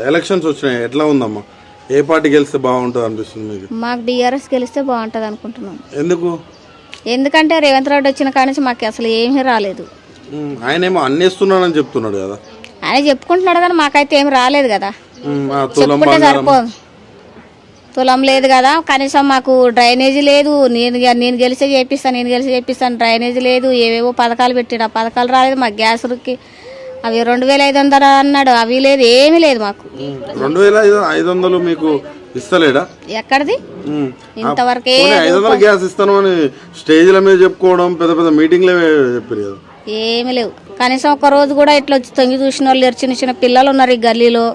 Elections వచ్చినాయి, ఎట్లా ఉందమ్మా? ఏ పార్టీ గెలిస్తే బాగుంటుంది అనిపిస్తుంది మీకు? మాకు బీఆర్ఎస్ గెలిస్తే బాగుంటుంది అనుకుంటున్నాం. ఎందుకు? ఎందుకంటే రేవంత్ రెడ్డి వచ్చిన కాడ నుంచి మాకు అసలు ఏమీ రాలేదు. ఆయన ఏమో అన్నేస్తున్నాడని చెప్తున్నాడు కదా. ఆయన చెప్పుకుంటున్నాడు కానీ మాకైతే ఏమి రాలేదు కదా. చెప్పుకుంటే సరిపోదు. తులం లేదు కదా, కనీసం మాకు డ్రైనేజీ లేదు. నేను గెలిచే చేపిస్తాను డ్రైనేజీ లేదు. ఏవేవో పథకాలు పెట్టాడు, ఆ పథకాలు రాలేదు. మాకు గ్యాస్కి అవి 2500 అన్నాడు, అవి లేదు, ఏమీ లేదు మాకు. 2500 మీకు ఇస్తలేడా? ఎక్కడిది ఇంతవరకే 500 గ్యాస్ ఇస్తాను అని స్టేజ్ల మీద చెప్పుకోవడం, పెద్ద పెద్ద మీటింగ్లే చెప్పారు కదా. ఏమి లేవు. కనీసం ఒక రోజు కూడా ఇట్లా వచ్చి తొంగి చూసిన వాళ్ళు లేరు. చిన్న చిన్న పిల్లలు ఉన్నారు ఈ గల్లీలో,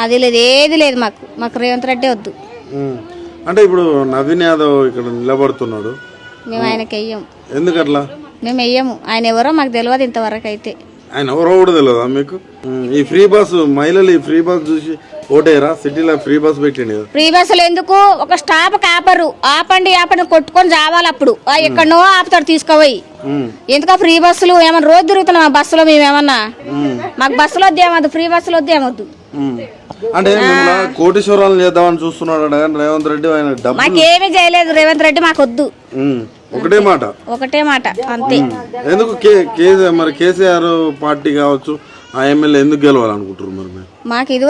అది లేదు, ఏది లేదు మాకు రేవంత్ రెడ్డి వద్దు. అంటే ఇప్పుడు నవీన్ యాదవ్ ఇక్కడ నిలబడుతున్నాడు, మేము ఆయనకి వెయ్యం. ఎందుకట్లా? మేము వెయ్యము. ఆయన ఎవరో మాకు తెలియదు ఇంతవరకు. అయితే ఆయన ఎవరో కూడా తెలియదా మీకు? ఈ ఫ్రీ బస్ మహిళలు ఈ ఫ్రీ బస్ చూసి ఓటేరా? సిటీలో ఫ్రీ బస్ పెట్టిండు కదా. ఫ్రీ బస్సులు ఎందుకు? ఒక స్టాప్ ఆపరు, ఆపండి కొట్టుకొని చావాలి. అప్పుడు ఎక్కడనో ఆపుతాడు తీసుకుపోయి. ఎందుకు ఫ్రీ బస్సులు? ఏమన్నా రోజు తిరుగుతున్నాం ఆ బస్సులో మేమేమన్నా? మాకు బస్సులు వద్దేమద్దు, ఫ్రీ బస్సులు వద్దేమద్దు. అంటే కోటీశ్వరాలు చేద్దామని చూస్తున్నాడు రేవంత్ రెడ్డి. ఆయన మాకేమీ చేయలేదు రేవంత్ రెడ్డి, మాకు వద్దు. ఒకటే మాట అంతే. ఎందుకు మరి కేసీఆర్ పార్టీ కావచ్చు, ఆ ఎమ్మెల్యే ఎందుకు గెలవాలనుకుంటారు మరి? మాకు ఇది